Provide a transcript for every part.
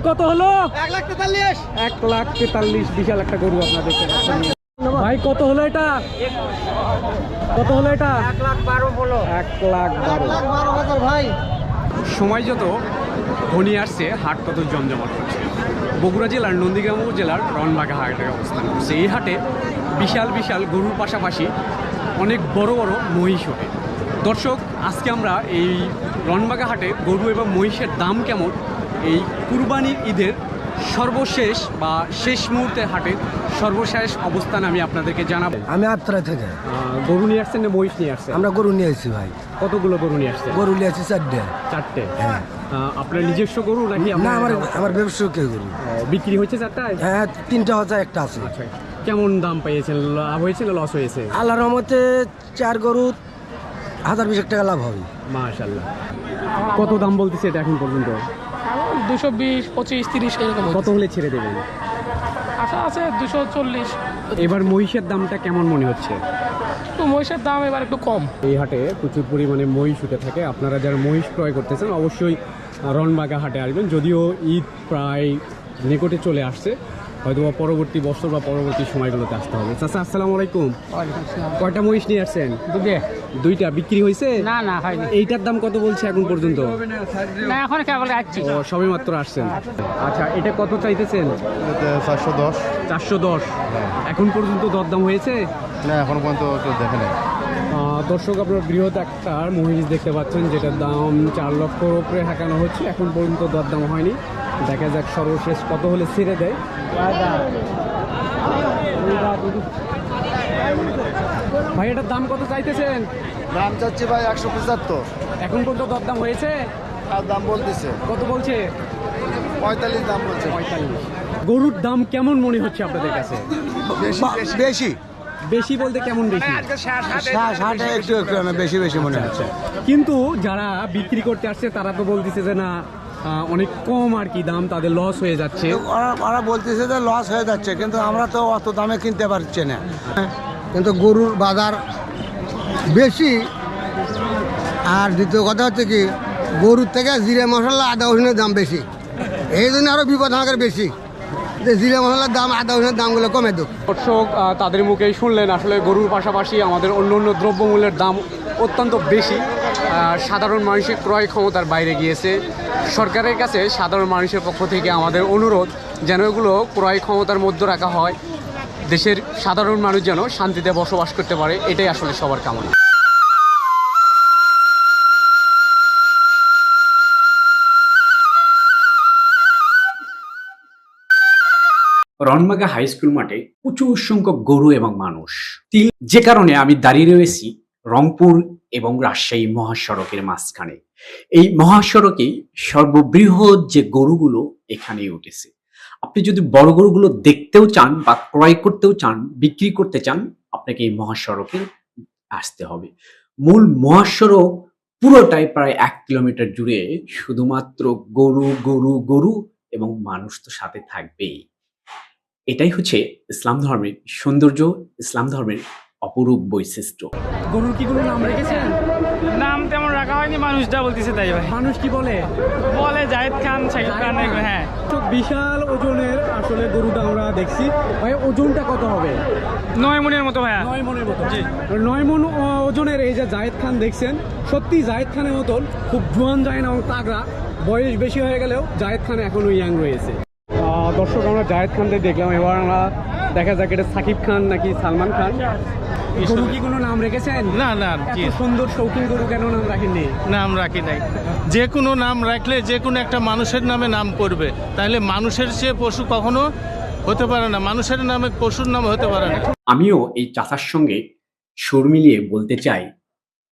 কত হলো? 1,43,000। 1,43,000 বিশাল একটা গরু আপনাদের ভাই। কত হলো এটা? কত হলো এটা? 1,12,000 হলো। 1,12,000। 1,12,000 ভাই। সময় যত ঘনিয়ে আসছে হাট তত জমজমাট হচ্ছে। বগুড়া জেলার নন্দীগ্রাম উপজেলার রনবাগা হাটে অবস্থান করছে। এই হাটে বিশাল বিশাল গরুর পাশাপাশি অনেক বড় বড় মহিষ ওঠে। দর্শক, আজকে আমরা এই রনবাগা হাটে গরু এবং মহিষের দাম কেমন, এই কুরবানির ঈদের সর্বশেষ বা শেষ মুহূর্তের হাটে সর্বশেষ অবস্থান আমি আপনাদেরকে জানাবো। আমি আত্রা থেকে। গরু নিয়ে আসছেন না মহিষ নিয়ে আসছেন? আমরা গরু নিয়ে আসছি ভাই। কতগুলো গরু নিয়ে আসছেন? গরু নিয়ে আসছি 4টে। 4টে? হ্যাঁ। আপনার নিজস্ব গরু নাকি? না, আমার ব্যবসায়িক গরু। বিক্রি হচ্ছে 4টায়? হ্যাঁ, 3টা হচ্ছে, একটা আছে। আচ্ছা, কেমন দাম পেয়েছেন? লাভ হয়েছে না লস হয়েছে? আল্লাহর রহমতে 4 গরু 1,020 টাকা লাভ হবে। মাশাআল্লাহ। কত দাম বলতেছে এটা এখন পর্যন্ত? 220, 25, 30 এরকম। কত হলে ছেড়ে দেবেন? আশা আছে 240। এবার মহিষের দামটা কেমন মনে হচ্ছে? তো মহিষের দাম এবার একটু কম। এই হাটে প্রচুর পরিমাণে মহিষ উঠে থাকে। আপনারা যারা মহিষ ক্রয় করতেছেন অবশ্যই রনবাগা হাটে আসবেন। যদিও ঈদ প্রায় নিকটে চলে আসছে, হয়তো পরবর্তী বছর বা পরবর্তী সময়গুলোতে আসতে হবে। চাচা, আসসালামু আলাইকুম। কয়টা মহিষ নিয়ে আসছেন? দুইটা। বিক্রি হয়েছে? না না হয়নি। এইটার দাম কত বলছে এখন পর্যন্ত? না, এখন কেবল আসছি। ও, সবে মাত্র আসছেন। আচ্ছা, এটা কত চাইতেছেন? 410। 410। এখন পর্যন্ত দরদাম হয়েছে? না, এখন পর্যন্ত কেউ দেখে নেই। দর্শক, আপনার বৃহৎ একটা মহিষ দেখতে পাচ্ছেন যেটার দাম 4 লক্ষর উপরে হাঁকানো হচ্ছে। এখন পর্যন্ত দরদাম হয়নি। দেখা যাক সর্বশেষ কত হলে ছেড়ে দেয়। ভাই, এটার দাম কত চাইতেছেন? দাম চাচ্ছি ভাই 175। এখন পর্যন্ত দরদাম হয়েছে? আর দাম বলতেছে কত বলছে? 45 দাম বলছে। 45। গরুর দাম কেমন মনে হচ্ছে আপনাদের কাছে? বেশি বেশি বলতে কেমন বেশি? 60 একটু বেশি বেশি মনে হচ্ছে। কিন্তু যারা বিক্রি করতে আসছে তারা তো বলতেছে যে না, অনেক কম আর কি দাম, তাদের লস হয়ে যাচ্ছে। ওরা বলতেছে যে লস হয়ে যাচ্ছে, কিন্তু আমরা তো অত দামে কিনতে পারছি না। কিন্তু গরুর বাজার বেশি। আর দ্বিতীয় কথা হচ্ছে কি, গরুর থেকে জিরে মশলা আদা রসুনের দাম বেশি। এই জন্য আরো বিপদ আমাদের বেশি, যে জিরে মশলার দাম আদা রসুনের দামগুলো কমে দেব। দর্শক, তাদের মুখেই শুনলেন আসলে গরুর পাশাপাশি আমাদের অন্য অন্য দ্রব্যমূল্যের দাম অত্যন্ত বেশি। সাধারণ মানুষের ক্রয় ক্ষমতার বাইরে গিয়েছে। সরকারের কাছে সাধারণ মানুষের পক্ষ থেকে আমাদের অনুরোধ যেন এগুলো ক্রয় ক্ষমতার মধ্যে রাখা হয়, দেশের সাধারণ মানুষ যেন শান্তিতে বসবাস করতে পারে, এটাই আসলে সবার কামনা। রনবাগা হাই স্কুল মাঠে প্রচুর সংখ্যক গরু এবং মানুষ, যে কারণে আমি দাঁড়িয়ে রয়েছি রংপুর এবং রাজশাহী মহাসড়কের মাঝখানে। এই মহাসড়কে সর্ববৃহৎ যে গরুগুলো এখানেই উঠেছে। আপনি যদি বড় গরুগুলো দেখতেও চান বা ক্রয় করতেও চান, বিক্রি করতে চান, আপনাকে এই মহাসড়কে আসতে হবে। মূল মহাসড়ক পুরোটাই প্রায় 1 কিলোমিটার জুড়ে শুধুমাত্র গরু গরু গরু এবং মানুষ তো সাথে থাকবেই। এটাই হচ্ছে ইসলাম ধর্মের সৌন্দর্য, ইসলাম ধর্মের অপরূপ বৈশিষ্ট্য। গরুর কি কোনো নাম রেখেছেন? নাম তেমন রাখা হয়নি, মানুষটা বলতেছে তাই ভাই। মানুষ কি বলে? বলে জায়েদ খান, শাকিব খান। হ্যাঁ, তো বিশাল ওজনের আসলে গরুটা আমরা দেখছি। ভাই, ওজনটা কত হবে? 9 মনের মতো ভাইয়া। 9 মনের মতো। 9 মন ওজনের এই যে জায়েদ খান দেখছেন, সত্যি জায়েদ খানের মতন খুব জোয়ান যায় না এবং তাগড়া। বয়স বেশি হয়ে গেলেও জায়েদ খান এখনো ইয়াং রয়েছে। দর্শক, আমরা জায়েদ খানদের দেখলাম। এবার আমরা দেখা যাক এটা সাকিব খান নাকি সালমান খান। গরু কি কোনো নাম রেখেছেন? না না, এত সুন্দর শৌখিন গরু কেন নাম রাখেননি? নাম রাখি নাই। যে কোনো নাম রাখলে যে কোনো একটা মানুষের নামে নাম করবে, তাহলে মানুষের চেয়ে পশু কখনো হতে পারে না, মানুষের নামে পশুর নাম হতে পারে না। আমিও এই চাচার সঙ্গে সুর মিলিয়ে বলতে চাই,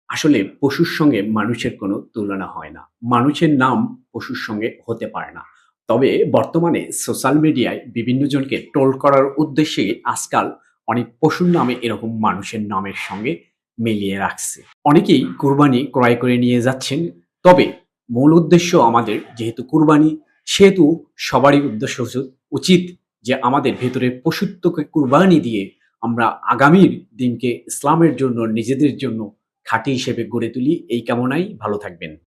আসলে পশুর সঙ্গে মানুষের কোনো তুলনা হয় না। মানুষের নাম পশুর সঙ্গে হতে পারে না। তবে বর্তমানে সোশ্যাল মিডিয়ায় বিভিন্ন জনকে ট্রোল করার উদ্দেশ্যে আজকাল অনেক পশুর নামে এরকম মানুষের নামের সঙ্গে মিলিয়ে রাখছে। অনেকেই কুরবানি ক্রয় করে নিয়ে যাচ্ছেন। তবে মূল উদ্দেশ্য আমাদের যেহেতু কুরবানি, সেহেতু সবারই উদ্দেশ্য উচিত যে আমাদের ভেতরে পশুত্বকে কুরবানি দিয়ে আমরা আগামীর দিনকে ইসলামের জন্য, নিজেদের জন্য খাঁটি হিসেবে গড়ে তুলি। এই কামনায় ভালো থাকবেন।